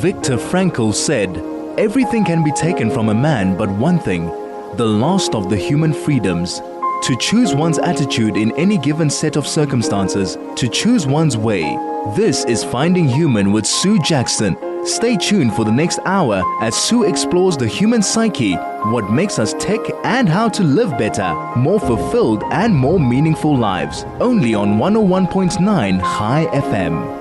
Viktor Frankl said, "Everything can be taken from a man but one thing, the last of the human freedoms. To choose one's attitude in any given set of circumstances, to choose one's way. This is Finding Human with Sue Jackson. Stay tuned for the next hour as Sue explores the human psyche, what makes us tick, and how to live better, more fulfilled and more meaningful lives. Only on 101.9 High FM.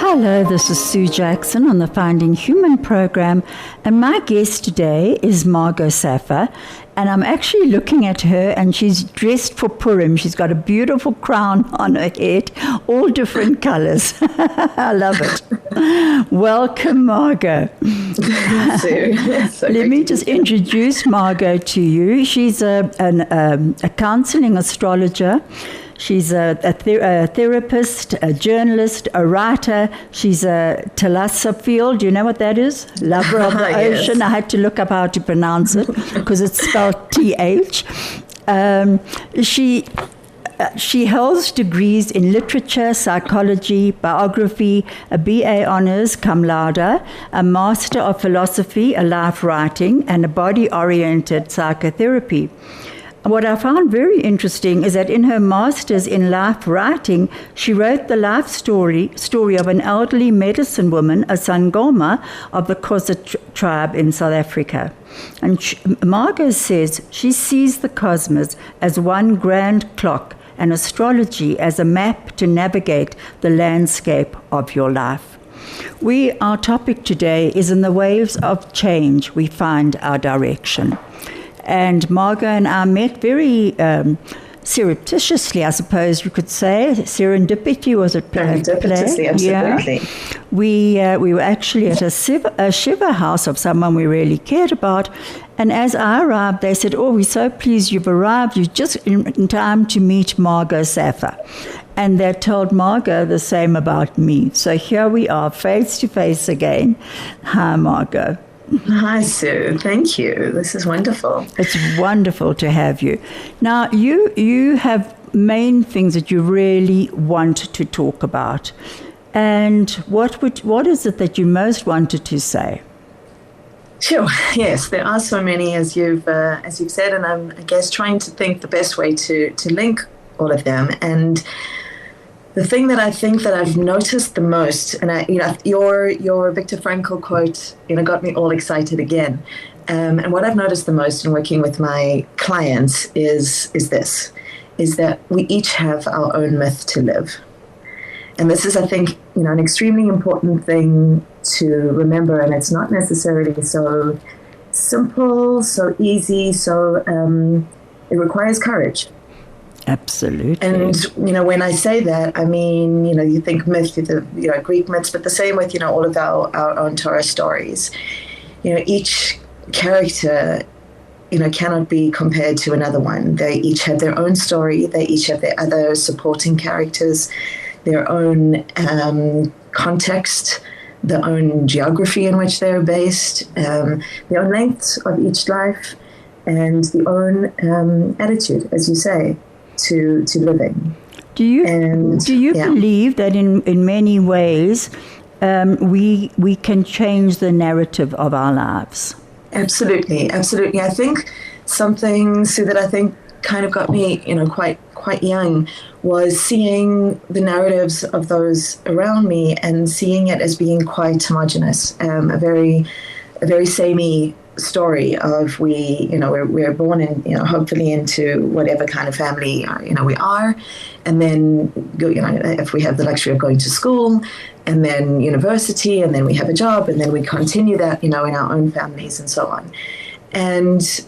Hello, this is Sue Jackson on the Finding Human program, and my guest today is Margot Saffer, and I'm actually looking at her, and she's dressed for Purim. She's got a beautiful crown on her head, all different colors. I love it. Welcome, Margot. Sue. Let me just introduce Margot to you. She's a counseling astrologer. She's a therapist, a journalist, a writer. She's a Telasophiel. Do you know what that is? Lover of the ocean. Yes. I had to look up how to pronounce it because it's spelled TH. She holds degrees in literature, psychology, biography, a BA Honours cum laude, a Master of Philosophy, a life writing, and a body-oriented psychotherapy. What I found very interesting is that in her master's in life writing, she wrote the life story of an elderly medicine woman, a Sangoma of the Xhosa tribe in South Africa. And Margot says she sees the cosmos as one grand clock and astrology as a map to navigate the landscape of your life. Our topic today is in the waves of change we find our direction. And Margot and I met very surreptitiously, I suppose you could say. Serendipity was at play. Serendipitously, absolutely. Yeah. We were actually at a Shiva house of someone we really cared about. And as I arrived, they said, "Oh, we're so pleased you've arrived. You're just in time to meet Margot Saffer." And they told Margot the same about me. So here we are, face to face again. Hi, Margot. Hi, Sue. Thank you. This is wonderful. It's wonderful to have you. Now, you have main things that you really want to talk about. And what is it that you most wanted to say? Sure. Yes, there are so many, as you've said, and I'm, I guess, trying to think the best way to link all of them. And the thing that I think that I've noticed the most, and your Viktor Frankl quote, got me all excited again. And what I've noticed the most in working with my clients is that we each have our own myth to live. And this is, I think, an extremely important thing to remember. And it's not necessarily so simple, so easy, so it requires courage. Absolutely. And, when I say that, I mean, you think myth, the Greek myths, but the same with, all of our own Torah stories. Each character, cannot be compared to another one. They each have their own story. They each have their other supporting characters, their own context, their own geography in which they're based, their own length of each life, and the own attitude, as you say, to living. Do you believe that in many ways we can change the narrative of our lives? Absolutely. I think something, Sue, that I think kind of got me, quite young, was seeing the narratives of those around me and seeing it as being quite homogenous, a very samey story of we're born in, hopefully into whatever kind of family, we are. And then, if we have the luxury of going to school and then university, and then we have a job, and then we continue that, in our own families and so on. And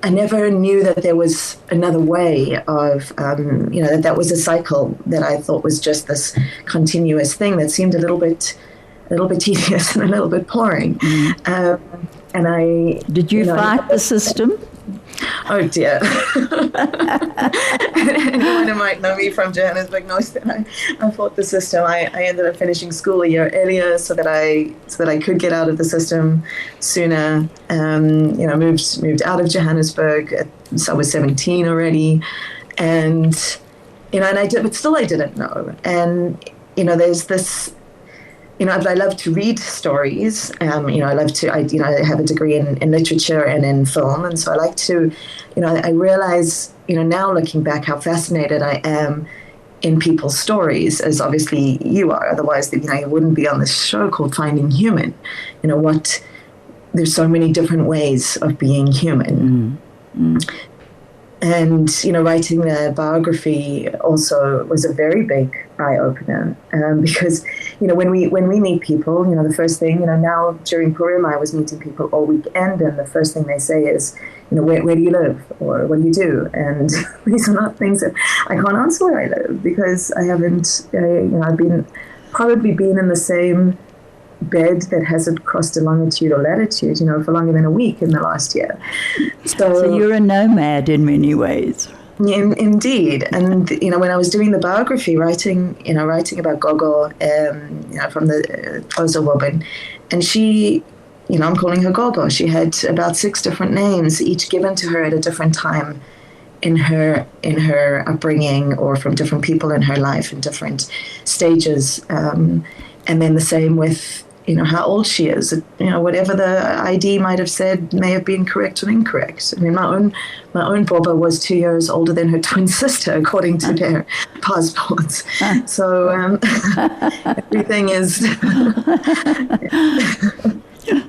I never knew that there was another way of, that was a cycle that I thought was just this continuous thing that seemed a little bit tedious and a little bit boring. And did you fight the system? Oh dear. Anyone who might know me from Johannesburg knows that I fought the system. I ended up finishing school a year earlier so that I could get out of the system sooner. Moved out of Johannesburg. So I was 17 already, and I didn't know. And there's this I love to read stories. I love to, I have a degree in literature and in film. And so I like to, I realize, now looking back how fascinated I am in people's stories, as obviously you are. Otherwise, you wouldn't be on this show called Finding Human. There's so many different ways of being human. And, writing the biography also was a very big eye-opener because, when we meet people, the first thing, now during Purim, I was meeting people all weekend, and the first thing they say is, where do you live, or what do you do? And these are not things that I can't answer where I live, because I haven't, I've probably been in the same bed that hasn't crossed a longitude or latitude, for longer than a week in the last year. So you're a nomad in many ways. Indeed. And, when I was doing the biography, writing about Gogo, from the Ozo woman, and she, I'm calling her Gogo. She had about 6 different names, each given to her at a different time in her upbringing, or from different people in her life in different stages. And then the same with, how old she is. Whatever the ID might have said may have been correct or incorrect. I mean, my own Boba was 2 years older than her twin sister, according to their passports. So everything is...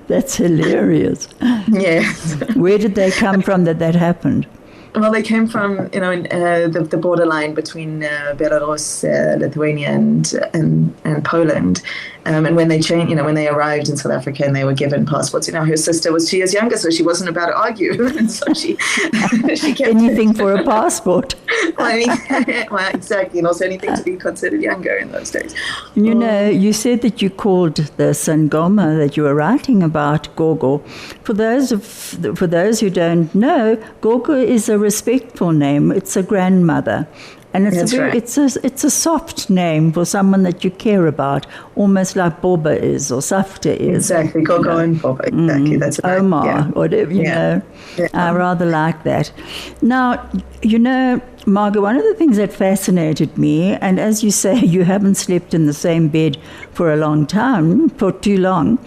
That's hilarious. Yes. Where did they come from that happened? Well, they came from, the borderline between Belarus, Lithuania, and Poland. And when they changed, when they arrived in South Africa and they were given passports, her sister was 2 years younger, so she wasn't about to argue. And so she kept anything for a passport. Well, exactly, and also anything to be considered younger in those days. You said that you called the Sangoma that you were writing about Gogo. For those who don't know, Gogo is a respectful name. It's a grandmother. And it's a soft name for someone that you care about, almost like Boba is or Safta is. Exactly, Gogo and Boba, exactly. That's Omar, whatever, Yeah. I rather like that. Now, Margot, one of the things that fascinated me, and as you say, you haven't slept in the same bed for too long,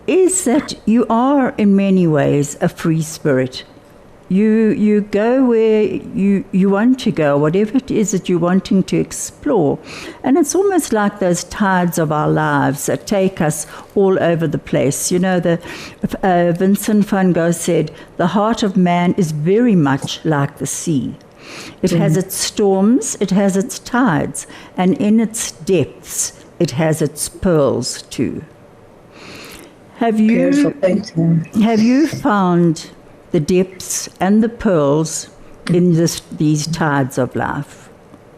is that you are in many ways a free spirit. You go where you want to go, whatever it is that you're wanting to explore. And it's almost like those tides of our lives that take us all over the place. Vincent van Gogh said, the heart of man is very much like the sea. It has its storms, it has its tides, and in its depths, it has its pearls too. Have you found the depths and the pearls in these tides of life?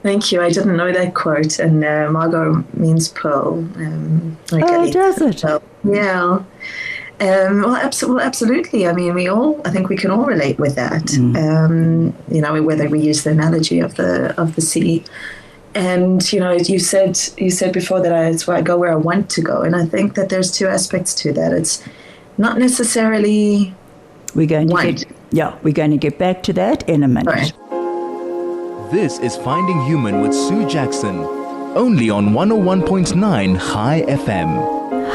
Thank you. I didn't know that quote, and Margot means pearl. Does it? Pearl. Yeah. Well, absolutely. I mean, I think we can all relate with that. Whether we use the analogy of the sea, and you said before that it's where I go where I want to go, and I think that there's 2 aspects to that. It's not necessarily. We're going to get back to that in a minute. Right. This is Finding Human with Sue Jackson, only on 101.9 High FM.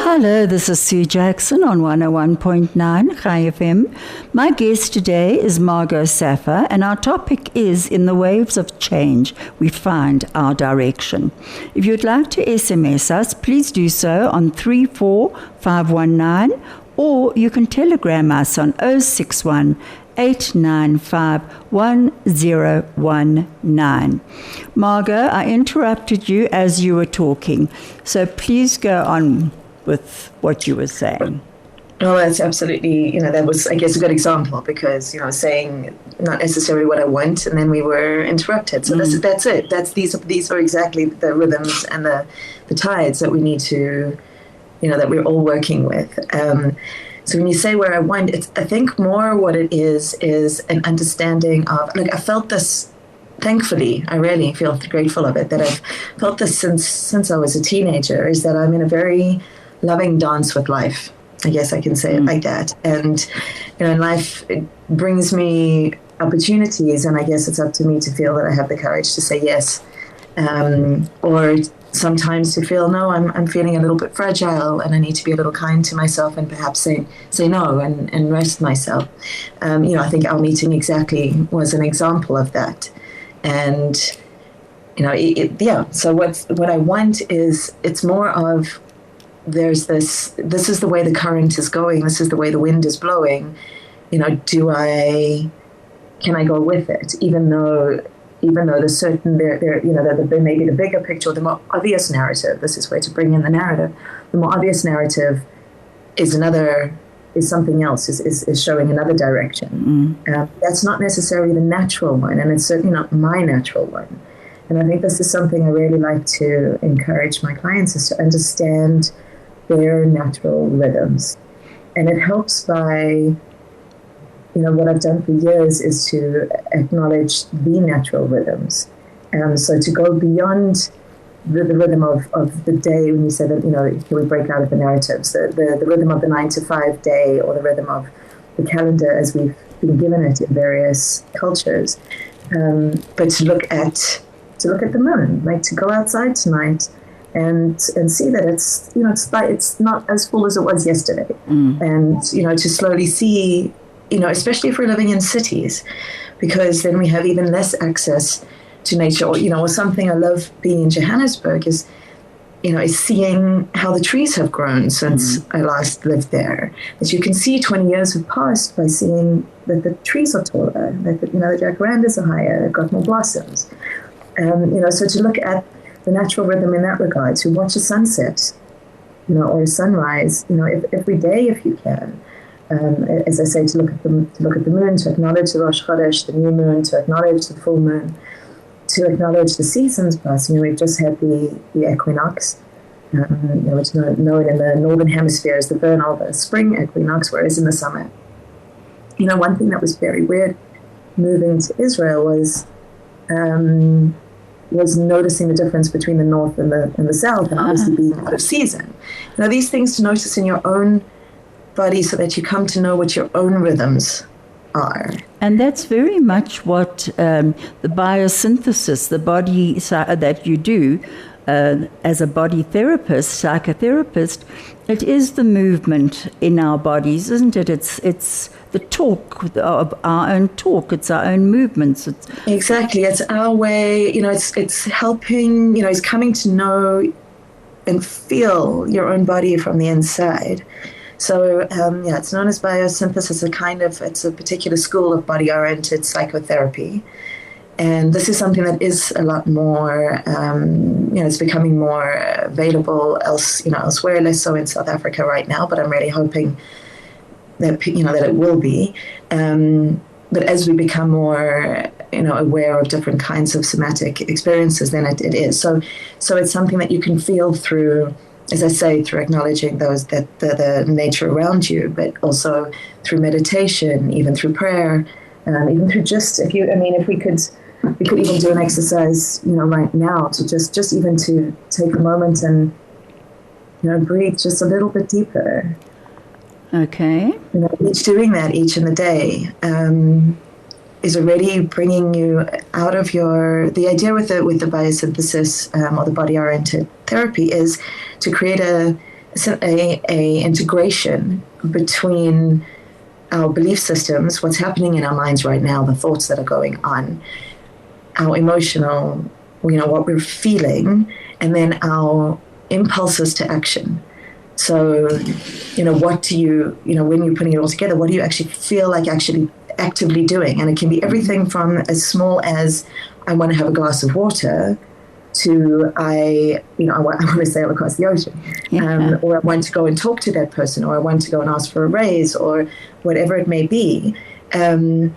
Hello, this is Sue Jackson on 101.9 High FM. My guest today is Margot Saffer, and our topic is In the Waves of Change, We Find Our Direction. If you'd like to SMS us, please do so on 34519, or you can telegram us on 061 895 1019. Margot, I interrupted you as you were talking, so please go on with what you were saying. Well, that's absolutely, that was, I guess, a good example because, saying not necessarily what I want, and then we were interrupted. So that's it. These are exactly the rhythms and the tides that we need to, that we're all working with. So when you say where I want, I think more what it is an understanding of, I felt this, thankfully, I really feel grateful of it, that I've felt this since I was a teenager, is that I'm in a very loving dance with life. I guess I can say it like that. And, life it brings me opportunities, and I guess it's up to me to feel that I have the courage to say yes, or sometimes to feel, no, I'm feeling a little bit fragile and I need to be a little kind to myself and perhaps say no and rest myself. I think our meeting exactly was an example of that. And, so what I want is, it's more of, this is the way the current is going, this is the way the wind is blowing, can I go with it, even though there's certain there maybe the bigger picture, the more obvious narrative. This is where to bring in the narrative. The more obvious narrative is something else, is showing another direction. That's not necessarily the natural one, and it's certainly not my natural one. And I think this is something I really like to encourage my clients, is to understand their natural rhythms. And it helps by, what I've done for years is to acknowledge the natural rhythms. So to go beyond the rhythm of the day, when you say that, can we break out of the narratives, the rhythm of the 9-to-5 day, or the rhythm of the calendar as we've been given it in various cultures. But to look at the moon, like to go outside tonight and see that it's not as full as it was yesterday. And, to slowly see, especially if we're living in cities, because then we have even less access to nature. Or something I love being in Johannesburg is seeing how the trees have grown since I last lived there. As you can see, 20 years have passed by seeing that the trees are taller, that the jacarandas are higher, they've got more blossoms. So to look at the natural rhythm in that regard, to watch a sunset, or a sunrise, every day if you can. As I say, to look at the moon, to acknowledge the Rosh Chodesh, the new moon, to acknowledge the full moon, to acknowledge the seasons. Plus, we've just had the equinox, which is known in the northern hemisphere as the vernal, the spring equinox, whereas in the summer. One thing that was very weird moving to Israel was noticing the difference between the north and the south, and obviously being out of season. These things to notice in your own body, so that you come to know what your own rhythms are. And that's very much what the biosynthesis, the body that you do as a body therapist, psychotherapist, it is the movement in our bodies, isn't it? It's the talk of our own talk. It's our own movements. Exactly. It's our way. It's helping. It's coming to know and feel your own body from the inside. So, it's known as biosynthesis. It's a particular school of body-oriented psychotherapy. And this is something that is a lot more, it's becoming more available elsewhere, less so in South Africa right now, but I'm really hoping that, that it will be. But as we become more, aware of different kinds of somatic experiences, then it is. So it's something that you can feel through, as I say, through acknowledging the nature around you, but also through meditation, even through prayer, even through if we could even do an exercise, right now, to just even to take a moment and, breathe just a little bit deeper. Okay. Doing that each in the day is already bringing you out of the idea with the biosynthesis or the body-oriented therapy is to create a integration between our belief systems, what's happening in our minds right now, the thoughts that are going on, our emotional, what we're feeling, and then our impulses to action. So, what do you, when you're putting it all together, what do you actually feel like actually actively doing? And it can be everything from as small as I want to have a glass of water to I want to sail across the ocean, or I want to go and talk to that person, or I want to go and ask for a raise, or whatever it may be. And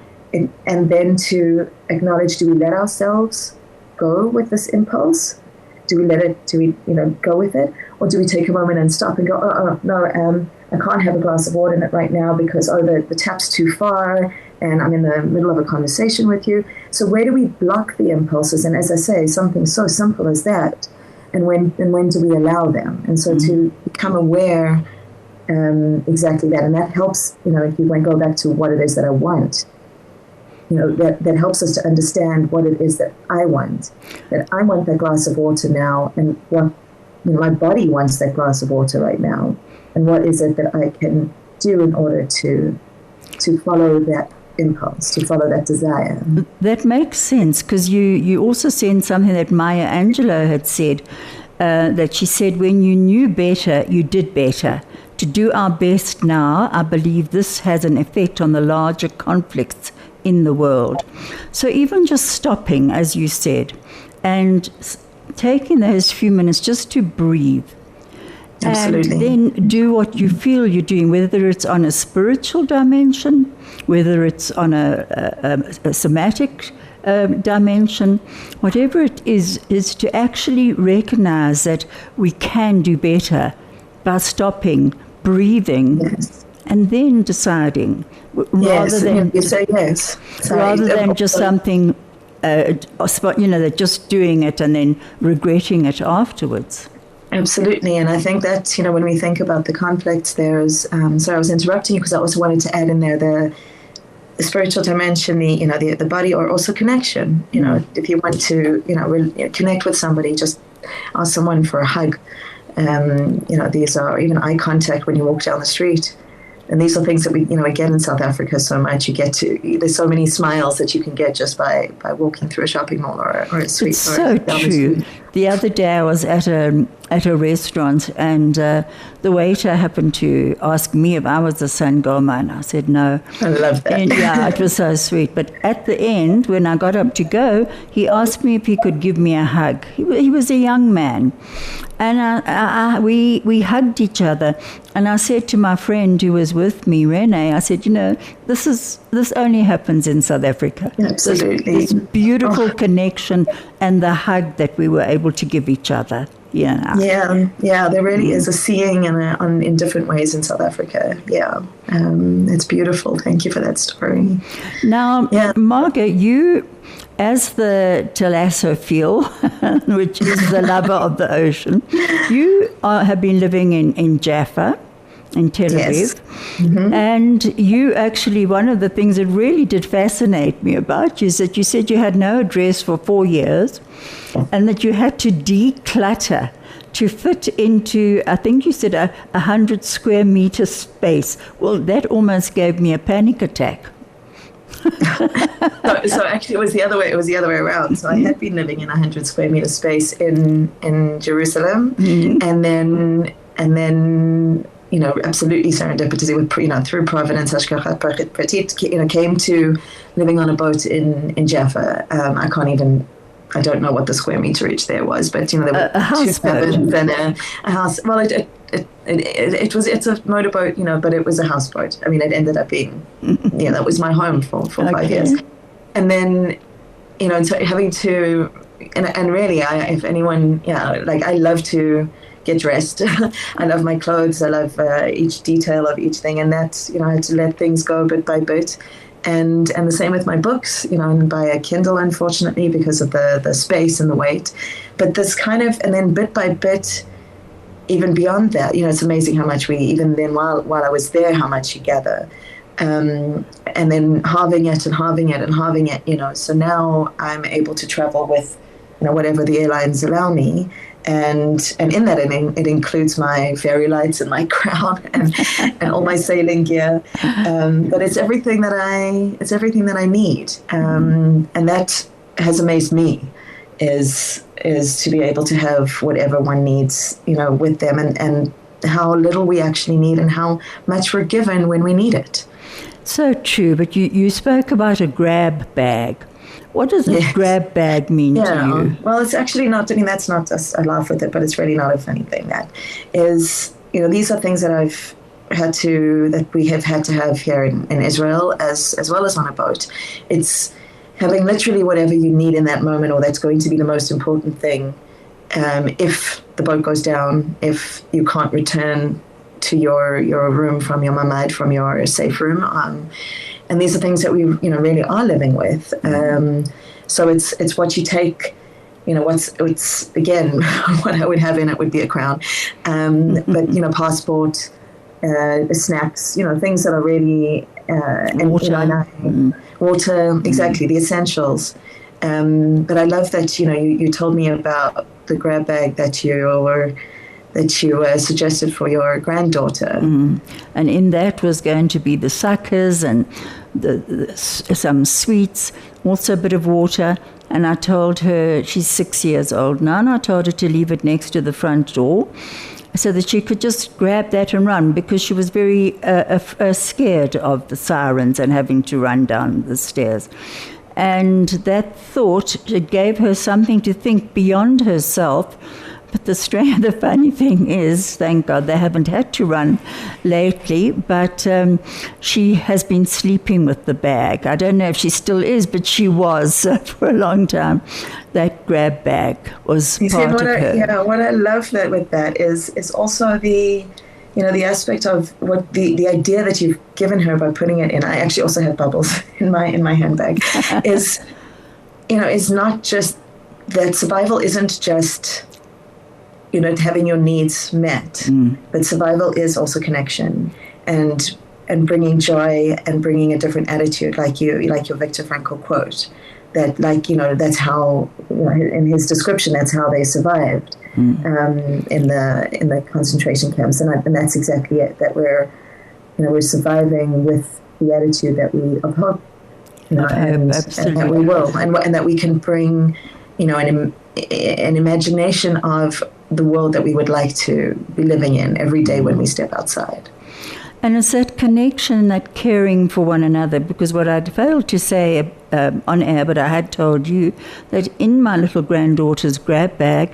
then to acknowledge, do we let ourselves go with this impulse? Do we go with it? Or do we take a moment and stop and go, no, I can't have a glass of water in it right now because, the tap's too far and I'm in the middle of a conversation with you. So where do we block the impulses? And as I say, something so simple as that. And when do we allow them? And so to become aware, exactly that. And that helps, if you go back to what it is that I want. that helps us to understand what it is that I want. That I want that glass of water now, and what my body wants that glass of water right now, and what is it that I can do in order to follow that impulse, to follow that desire. That makes sense, because you also said something that Maya Angelou had said, that she said, when you knew better, you did better. To do our best now, I believe this has an effect on the larger conflicts in the world. So even just stopping, as you said, and taking those few minutes just to breathe. Absolutely. And then do what you feel you're doing, whether it's on a spiritual dimension, whether it's on a somatic dimension, whatever it is to actually recognize that we can do better by stopping, breathing, yes. and then deciding, rather than you say yes, rather than just something, that just doing it and then regretting it afterwards. Absolutely, and I think that when we think about the conflicts, there's. Sorry, I was interrupting you because I also wanted to add in there the spiritual dimension, the body, or also connection. If you want to connect with somebody, just ask someone for a hug. These are even eye contact when you walk down the street. And these are things that we get in South Africa so much. There's so many smiles that you can get just by walking through a shopping mall or a street. It's so true. The other day I was at a restaurant, and the waiter happened to ask me if I was a Sangoma, and I said no. I love that. And yeah, it was so sweet. But at the end, when I got up to go, he asked me if he could give me a hug. He was a young man. And we hugged each other, and I said to my friend who was with me, Renee, I said, this only happens in South Africa. Absolutely. This beautiful connection and the hug that we were able to give each other. Yeah. Yeah. There really is a seeing in different ways in South Africa. Yeah, it's beautiful. Thank you for that story. Now, Margot, you, as the Thalassophile, which is the lover of the ocean, you have been living in Jaffa, in Tel Aviv. Yes. Mm-hmm. And you actually, one of the things that really did fascinate me about you is that you said you had no address for 4 years, and that you had to declutter to fit into, I think you said, 100 square meter space. Well, that almost gave me a panic attack. So actually, it was the other way around. So I had been living in 100 square meter space in Jerusalem, mm-hmm. and then absolutely serendipitously with through Providence, Hashgacha Pratit, came to living on a boat in Jaffa. I don't know what the square meterage there was, but there were two cabins and a house. Well, it's a motorboat, but it was a houseboat. I mean, it ended up being, that was my home for 5 years. And then, so having to, and really, if anyone, I love to get dressed. I love my clothes. I love each detail of each thing, and that's, I had to let things go bit by bit. And the same with my books, and by a Kindle, unfortunately, because of the space and the weight. But this kind of, and then bit by bit, even beyond that, it's amazing how much we, even then while I was there, how much you gather. And then halving it. So now I'm able to travel with, whatever the airlines allow me. And in that, it includes my fairy lights and my crown and all my sailing gear. But it's everything that I need. And that has amazed me, is to be able to have whatever one needs, with them, and how little we actually need and how much we're given when we need it. So true. But you spoke about a grab bag. What does a grab bag mean to you? Well, it's actually not, that's not just, I laugh with it, but it's really not a funny thing. That is, these are things that we have had to have here in Israel as well as on a boat. It's having literally whatever you need in that moment, or that's going to be the most important thing. If the boat goes down, if you can't return to your room from your mamad, from your safe room, and these are things that we, really are living with. So it's what you take, it's again, what I would have in it would be a crown. But, passport, snacks, things that are really, Water, exactly, the essentials. But I love that, you told me about the grab bag that you suggested for your granddaughter. And in that was going to be the suckers and some sweets, also a bit of water. And I told her, she's 6 years old now, and I told her to leave it next to the front door so that she could just grab that and run, because she was very scared of the sirens and having to run down the stairs. And that thought, it gave her something to think beyond herself. But the funny thing is, thank God they haven't had to run lately, but she has been sleeping with the bag. I don't know if she still is, but she was for a long time. That grab bag was part of her. Yeah, what I love with that is also the aspect of what the idea that you've given her by putting it in. I actually also have bubbles in my handbag. is not just that survival isn't just having your needs met, but survival is also connection and bringing joy and bringing a different attitude, like your Viktor Frankl quote, that that's how, in his description, that's how they survived in the concentration camps, and that's exactly it, that we're surviving with the attitude of hope, and that we will, and that we can bring an imagination of the world that we would like to be living in every day when we step outside. And it's that connection, that caring for one another, because what I'd failed to say on air, but I had told you, that in my little granddaughter's grab bag,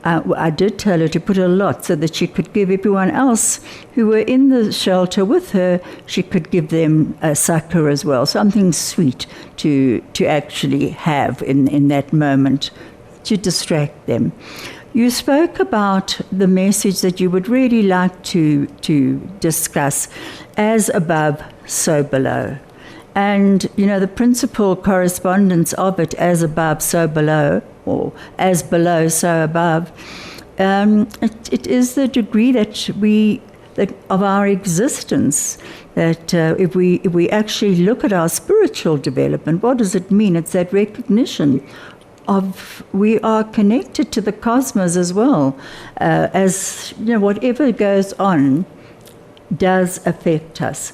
I did tell her to put a lot so that she could give everyone else who were in the shelter with her, she could give them a sucker as well, something sweet to actually have in that moment to distract them. You spoke about the message that you would really like to discuss, as above, so below. And, the principal correspondence of it, as above, so below, or as below, so above, it is the degree that of our existence, that if we actually look at our spiritual development, what does it mean? It's that recognition of we are connected to the cosmos as well, as whatever goes on does affect us.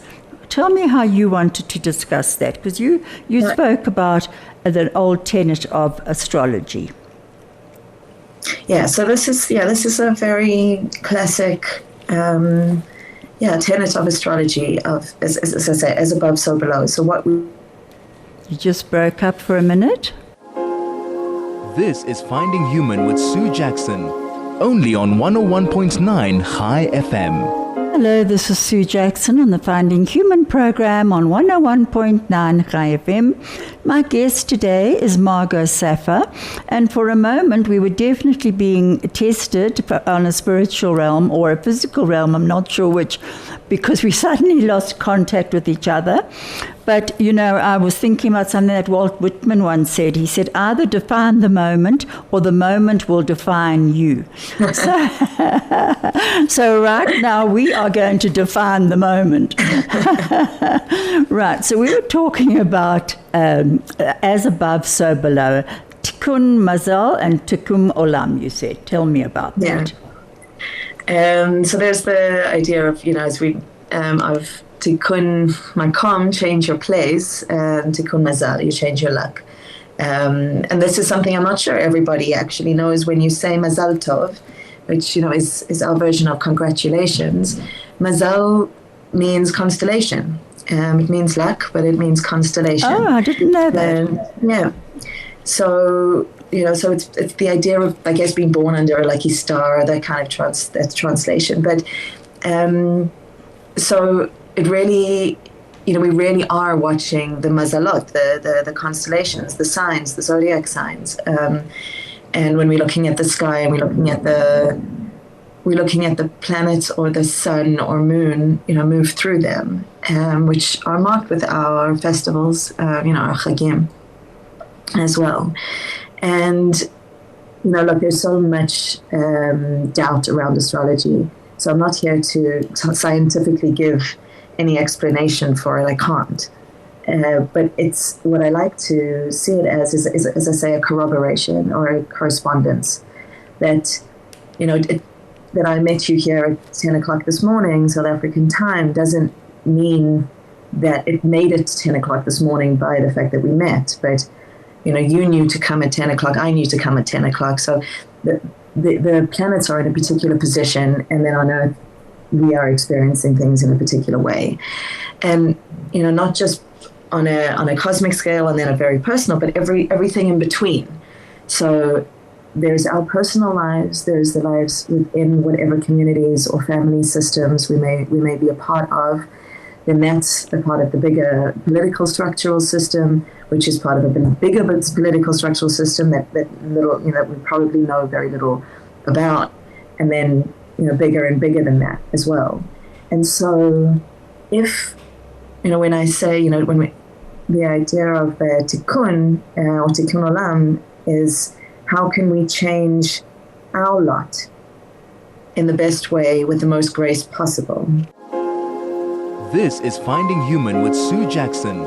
Tell me how you wanted to discuss that, because you spoke about the old tenet of astrology. Yeah, so this is a very classic tenet of astrology, of as I say, as above, so below. So you just broke up for a minute. This is Finding Human with Sue Jackson, only on 101.9 High FM. Hello, this is Sue Jackson on the Finding Human program on 101.9 High FM. My guest today is Margot Saffer, and for a moment we were definitely being tested on a spiritual realm or a physical realm, I'm not sure which, because we suddenly lost contact with each other. But, I was thinking about something that Walt Whitman once said. He said, either define the moment or the moment will define you. So right now we are going to define the moment. Right, so we were talking about as above, so below. Tikkun mazal and tikkun olam, you said. Tell me about that. So there's the idea of, as we, of tikkun makom, change your place, and tikkun mazal, you change your luck. And this is something I'm not sure everybody actually knows. When you say mazal tov, which is our version of congratulations, mazal means constellation. It means luck, but it means constellation. Oh, I didn't know that. Yeah. So so it's the idea of, I guess, being born under a lucky star, that kind of that's translation. But so it really, we really are watching the mazalot, the constellations, the signs, the zodiac signs. And when we're looking at the sky and we're looking at the planets or the sun or moon, move through them, which are marked with our festivals, our chagim as well. And, look, there's so much doubt around astrology. So I'm not here to scientifically give any explanation for it. I can't. But it's what I like to see it as as I say, a corroboration or a correspondence that, that I met you here at 10 o'clock this morning, South African time, doesn't mean that it made it 10 o'clock this morning by the fact that we met. But, you knew to come at 10 o'clock, I knew to come at 10 o'clock. So the planets are in a particular position, and then on Earth, we are experiencing things in a particular way. And, not just on a cosmic scale and then a very personal, but everything in between. So there's our personal lives, there's the lives within whatever communities or family systems we may be a part of. Then that's a part of the bigger political structural system, which is part of a bigger political structural system that little, that we probably know very little about. And then, bigger and bigger than that as well. And so if, when I say, the idea of tikkun or tikkun olam is how can we change our lot in the best way with the most grace possible. This is Finding Human with Sue Jackson,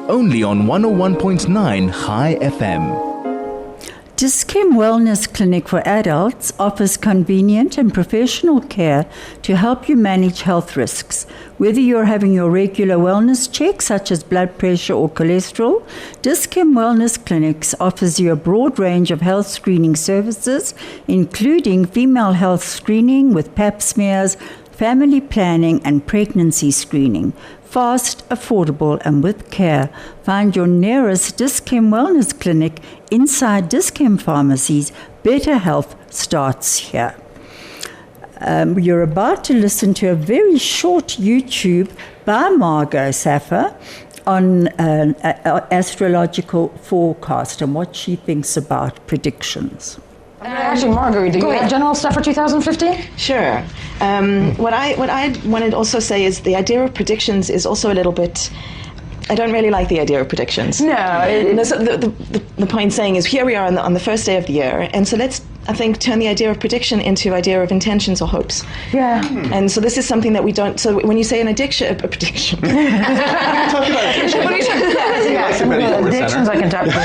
only on 101.9 High FM. Dis-Chem Wellness Clinic for Adults offers convenient and professional care to help you manage health risks. Whether you're having your regular wellness check, such as blood pressure or cholesterol, Dis-Chem Wellness Clinics offers you a broad range of health screening services, including female health screening with pap smears, family planning and pregnancy screening. Fast, affordable, and with care. Find your nearest Dis-Chem Wellness Clinic inside Dis-Chem pharmacies. Better health starts here. You're about to listen to a very short YouTube by Margot Saffer on astrological forecast and what she thinks about predictions. Actually, Margot, do you have general stuff for 2015? Sure. What I wanted to also say is the idea of predictions is also a little bit. I don't really like the idea of predictions. No. The point saying is here we are on the first day of the year, and so let's, I think, turn the idea of prediction into idea of intentions or hopes. Yeah. And so this is something that we don't. So when you say an addiction, a prediction. Addictions I can talk about.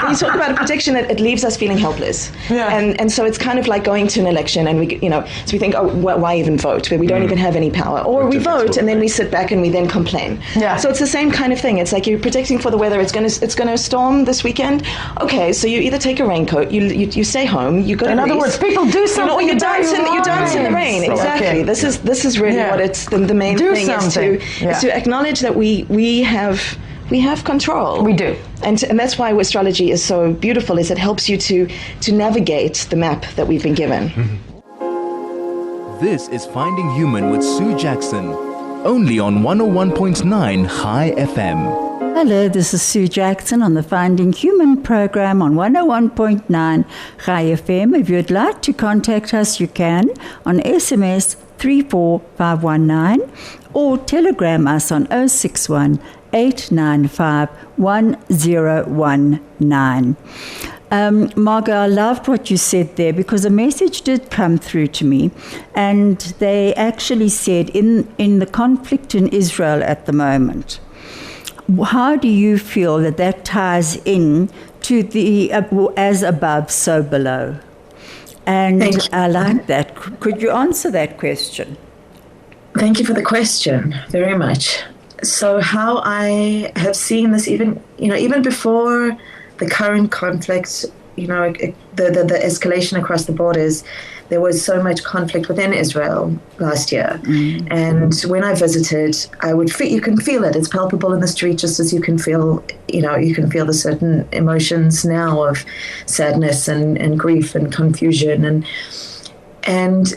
When you talk about a prediction, it leaves us feeling helpless. Yeah. And so it's kind of like going to an election, and we, so we think, oh, why even vote? We don't even have any power. Or we vote, and then we sit back and we then complain. Yeah. So it's the same kind of thing. It's like you're predicting for the weather. It's gonna storm this weekend. Okay, so you either take a raincoat, you stay home, you go to In other words, people do something. you dance in the rain. Exactly. Okay. This is really what it's the main Do thing something. is to acknowledge that we have control. We do. And that's why astrology is so beautiful, is it helps you to navigate the map that we've been given. This is Finding Human with Sue Jackson, only on 101.9 High FM. Hello, this is Sue Jackson on the Finding Human program on 101.9 High FM. If you'd like to contact us, you can on SMS 34519 or telegram us on 061 895 1019. Margot, I loved what you said there because a message did come through to me, and they actually said in the conflict in Israel at the moment, how do you feel that ties in to the as above, so below? And I like that. Could you answer that question? Thank you for the question very much. So how I have seen this even before the current conflict, the escalation across the borders, there was so much conflict within Israel last year. And when I visited, you can feel it. It's palpable in the street, just as you can feel the certain emotions now of sadness and grief and confusion. And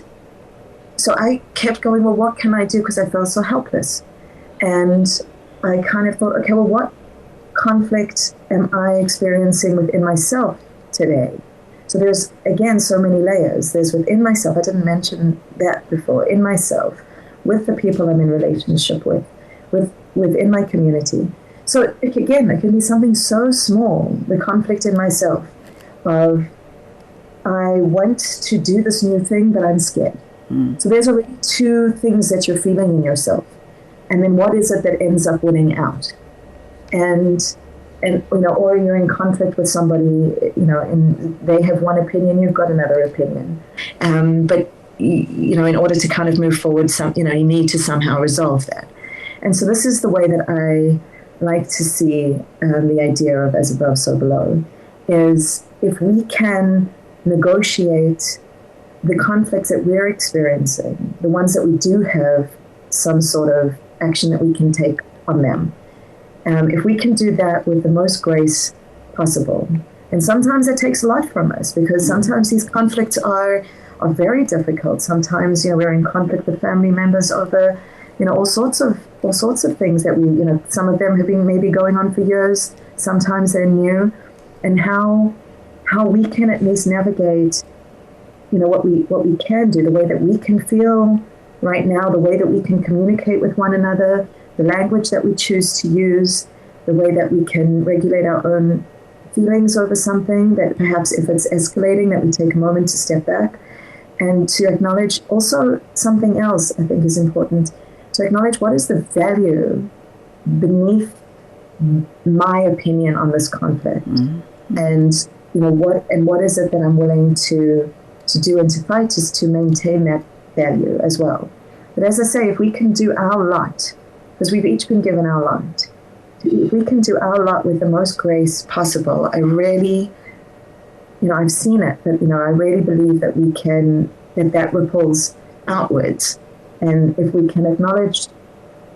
so I kept going, well, what can I do? Because I felt so helpless. And I kind of thought, okay, well, what conflict am I experiencing within myself today? So there's, again, so many layers. There's within myself, I didn't mention that before, in myself, with the people I'm in relationship with within my community. So again, it can be something so small, the conflict in myself of, I want to do this new thing, but I'm scared. So there's already two things that you're feeling in yourself. And then what is it that ends up winning out? and or you're in conflict with somebody, and they have one opinion, you've got another opinion, but in order to kind of move forward, you need to somehow resolve that. And so this is the way that I like to see the idea of as above, so below, is if we can negotiate the conflicts that we're experiencing, the ones that we do have some sort of action that we can take on them. If we can do that with the most grace possible, and sometimes it takes a lot from us, because sometimes these conflicts are very difficult. Sometimes we're in conflict with family members over all sorts of things that we some of them have been maybe going on for years. Sometimes they're new, and how we can at least navigate what we can do, the way that we can feel right now, the way that we can communicate with one another, the language that we choose to use, the way that we can regulate our own feelings over something, that perhaps if it's escalating, that we take a moment to step back and to acknowledge also something else I think is important, to acknowledge what is the value beneath my opinion on this conflict, and what is it that I'm willing to do and to fight, is to maintain that value as well. But as I say, if we can do our lot, because we've each been given our lot, if we can do our lot with the most grace possible, I really, I've seen it, but, I really believe that we can, that ripples outwards. And if we can acknowledge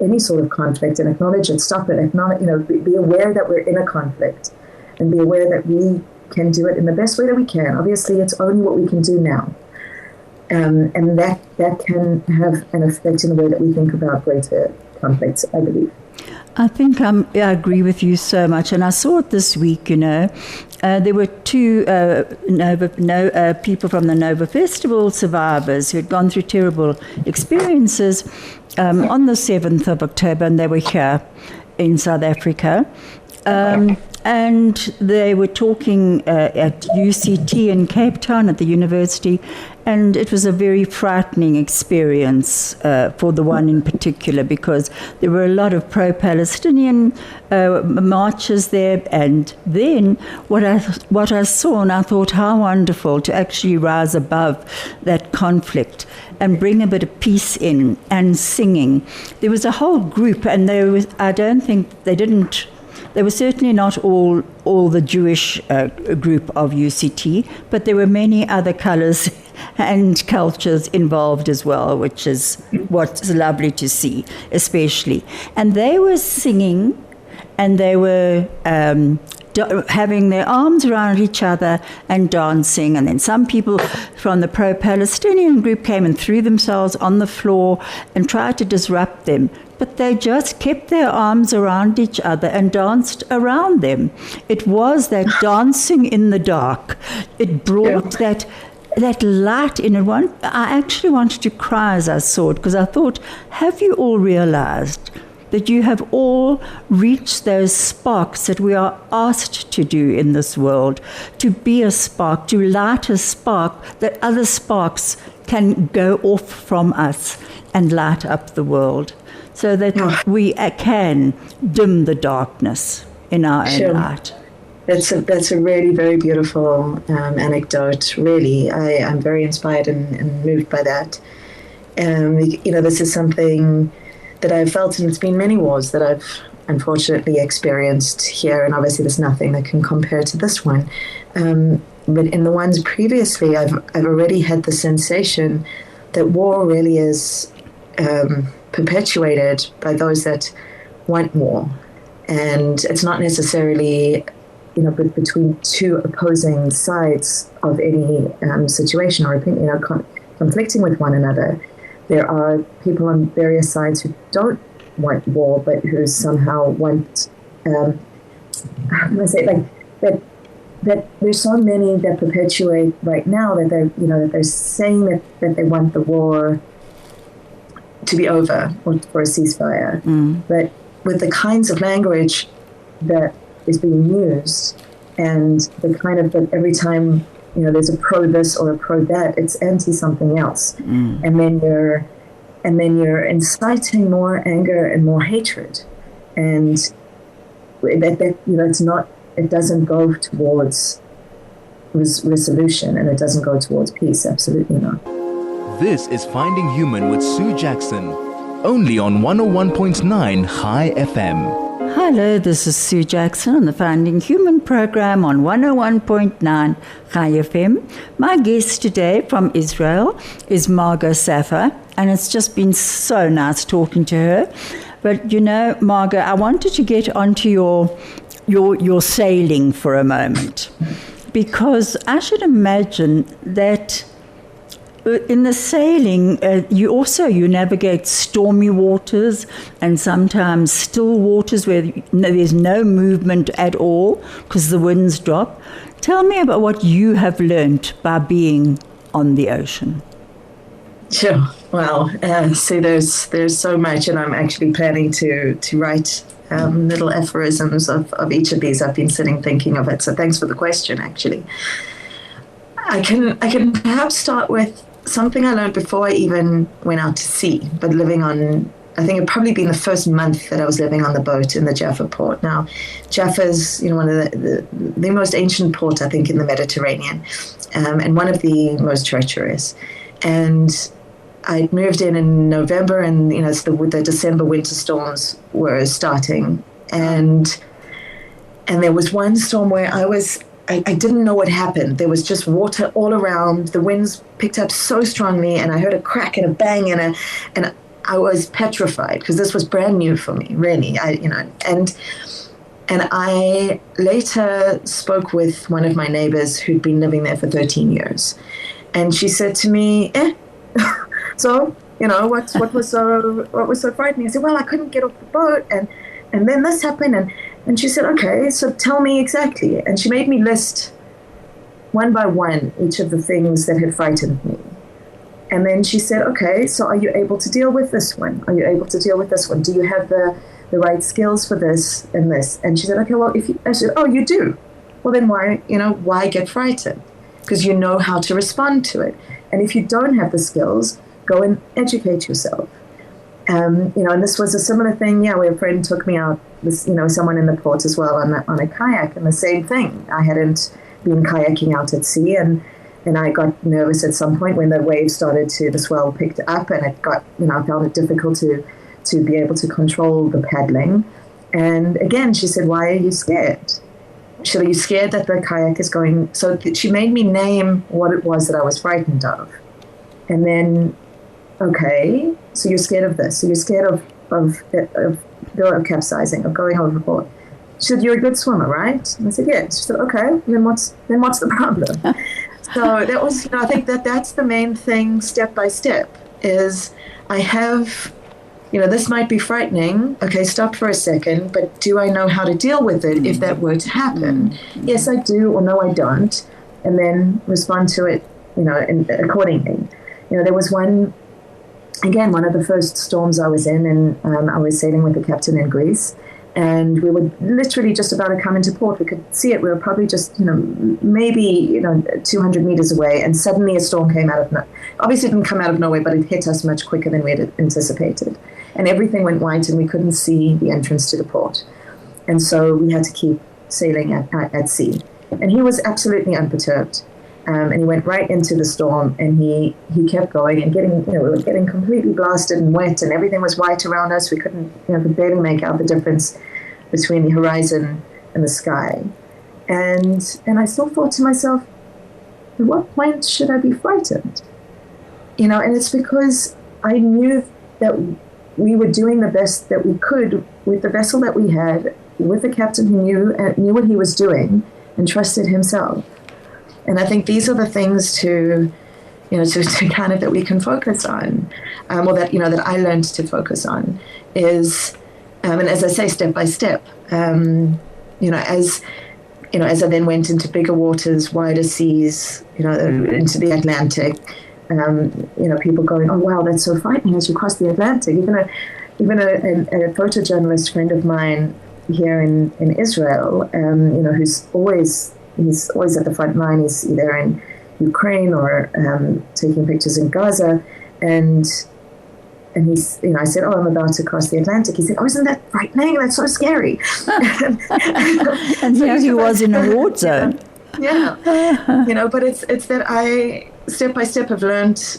any sort of conflict and acknowledge it, stop it, acknowledge, be aware that we're in a conflict, and be aware that we can do it in the best way that we can. Obviously, it's only what we can do now. And that can have an effect in the way that we think about greater conflicts, I believe. I think I agree with you so much, and I saw it this week. There were two people from the Nova Festival survivors who had gone through terrible experiences on the 7th of October, and they were here in South Africa. And they were talking at UCT in Cape Town at the university, and it was a very frightening experience for the one in particular, because there were a lot of pro-Palestinian marches there. And then what I saw, and I thought how wonderful to actually rise above that conflict and bring a bit of peace in, and singing. There was a whole group, and they were certainly not all the Jewish group of UCT, but there were many other colors and cultures involved as well, which is what's lovely to see, especially. And they were singing, and they were having their arms around each other and dancing. And then some people from the pro-Palestinian group came and threw themselves on the floor and tried to disrupt them. But they just kept their arms around each other and danced around them. It was that dancing in the dark. It brought that light in. I actually wanted to cry as I saw it, because I thought, have you all realized that you have all reached those sparks that we are asked to do in this world, to be a spark, to light a spark, that other sparks can go off from us and light up the world, so that we can dim the darkness in our own light. That's a really very beautiful anecdote. Really, I'm very inspired and moved by that. This is something that I've felt, and it's been many wars that I've unfortunately experienced here, and obviously there's nothing that can compare to this one. But in the ones previously, I've already had the sensation that war really is perpetuated by those that want war, and it's not necessarily between two opposing sides of any situation or opinion, conflicting with one another. There are people on various sides who don't want war, but who somehow want, how can I say, that there's so many that perpetuate right now that they're saying that they want the war to be over, or for a ceasefire. But with the kinds of language that is being used, and the kind of that every time there's a pro this or a pro that, it's anti something else, and then you're inciting more anger and more hatred, and it's not. It doesn't go towards resolution, and it doesn't go towards peace. Absolutely not. This is Finding Human with Sue Jackson, only on 101.9 High FM. Hello, this is Sue Jackson on the Finding Human program on 101.9 High FM. My guest today from Israel is Margot Saffer, and it's just been so nice talking to her. But you know, Margot, I wanted to get onto your sailing for a moment, because I should imagine that in the sailing, you navigate stormy waters and sometimes still waters where there's no movement at all because the winds drop. Tell me about what you have learnt by being on the ocean. Sure. Well, see, there's so much, and I'm actually planning to write little aphorisms of each of these. I've been sitting thinking of it, so thanks for the question, actually. I can perhaps start with something I learned before I even went out to sea, but living on, I think it'd probably been the first month that I was living on the boat in the Jaffa port. Now, Jaffa is, one of the most ancient port, I think, in the Mediterranean, and one of the most treacherous. And I'd moved in November, and the December winter storms were starting, and there was one storm where I didn't know what happened. There was just water all around. The winds picked up so strongly, and I heard a crack and a bang, and I was petrified because this was brand new for me, really. And I later spoke with one of my neighbors who'd been living there for 13 years, and she said to me, so what was so frightening? I said, well, I couldn't get off the boat, and then this happened, and she said, okay, so tell me exactly. And she made me list one by one each of the things that had frightened me. And then she said, okay, so are you able to deal with this one? Are you able to deal with this one? Do you have the right skills for this and this? And she said, okay, well, I said, oh, you do. Well, then why get frightened? Because you know how to respond to it. And if you don't have the skills, go and educate yourself. And this was a similar thing, where a friend took me out, someone in the port as well on a kayak, and the same thing. I hadn't been kayaking out at sea, and I got nervous at some point when the waves the swell picked up, and it got, I found it difficult to be able to control the paddling. And again, she said, why are you scared? Are you scared that the kayak is going? So she made me name what it was that I was frightened of. And then, okay, so you're scared of this. So you're scared of capsizing, of going overboard. She said, you're a good swimmer, right? And I said, yes. She said, okay, then what's the problem? So that was, I think that's the main thing, step by step, is I have, this might be frightening. Okay, stop for a second, but do I know how to deal with it if that were to happen? Yes, I do, or no, I don't. And then respond to it, accordingly. There was one of the first storms I was in, and I was sailing with the captain in Greece, and we were literally just about to come into port. We could see it. We were probably just, maybe 200 meters away, and suddenly a storm came out of nowhere. Obviously, it didn't come out of nowhere, but it hit us much quicker than we had anticipated, and everything went white, and we couldn't see the entrance to the port, and so we had to keep sailing at sea. And he was absolutely unperturbed. And he went right into the storm, and he kept going and getting, we were getting completely blasted and wet, and everything was white around us. We couldn't, could barely make out the difference between the horizon and the sky. And I still thought to myself, at what point should I be frightened? And it's because I knew that we were doing the best that we could with the vessel that we had, with the captain who knew what he was doing and trusted himself. And I think these are the things to kind of that we can focus on, or that that I learned to focus on is, and as I say, step by step. As I then went into bigger waters, wider seas, into the Atlantic, people going, oh wow, that's so frightening as you cross the Atlantic. Even a photojournalist friend of mine here in Israel, he's always at the front line. He's either in Ukraine or taking pictures in Gaza. And and he's, I said, "Oh, I'm about to cross the Atlantic." He said, "Oh, isn't that frightening? That's so scary." And so he was in a war zone. Yeah. But it's that I, step by step, have learned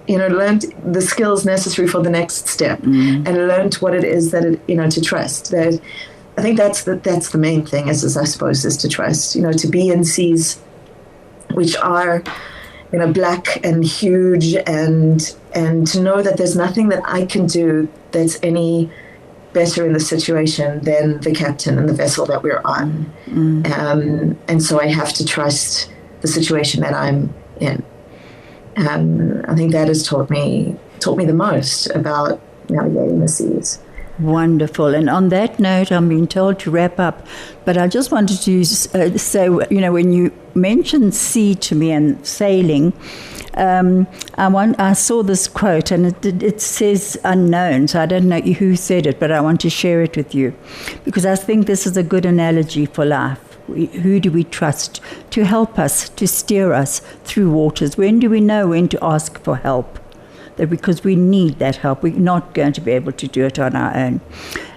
the skills necessary for the next step, and learned what it is that to trust. That I think that's the main thing, is I suppose, is to trust. To be in seas which are, black and huge, and to know that there's nothing that I can do that's any better in the situation than the captain and the vessel that we're on. And so I have to trust the situation that I'm in. And I think that has taught me the most about navigating the seas. Wonderful. And on that note, I'm being told to wrap up, but I just wanted to say, when you mentioned sea to me and sailing, I saw this quote, and it says unknown, so I don't know who said it, but I want to share it with you, because I think this is a good analogy for life. Who do we trust to help us, to steer us through waters? When do we know when to ask for help? Because we need that help. We're not going to be able to do it on our own.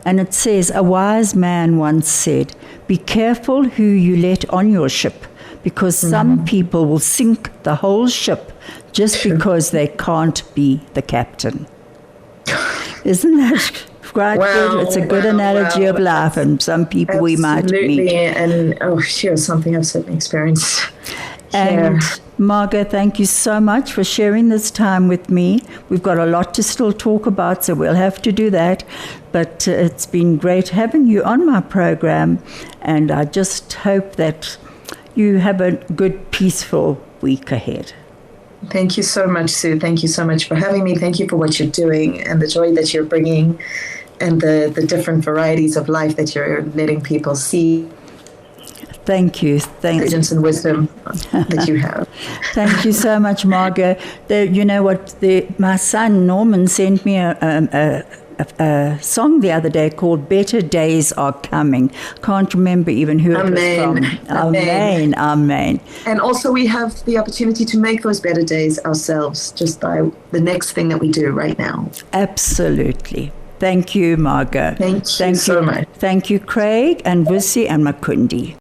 And it says, a wise man once said, "Be careful who you let on your ship, because some people will sink the whole ship just because they can't be the captain." Isn't that quite good? It's a good analogy of life, and some people we might meet. Absolutely, and sure, something I've certainly experienced. And Margot, thank you so much for sharing this time with me. We've got a lot to still talk about, so we'll have to do that. But it's been great having you on my program, and I just hope that you have a good, peaceful week ahead. Thank you so much, Sue. Thank you so much for having me. Thank you for what you're doing and the joy that you're bringing, and the different varieties of life that you're letting people see. Thank you. Intelligence and wisdom that you have. Thank you so much, Margot. You know what? My son Norman sent me a song the other day called "Better Days Are Coming." Can't remember even who it was from. Amen. Amen. And also, we have the opportunity to make those better days ourselves, just by the next thing that we do right now. Absolutely. Thank you, Margot. Thank you so much. Thank you, Craig and Vusi and Makundi.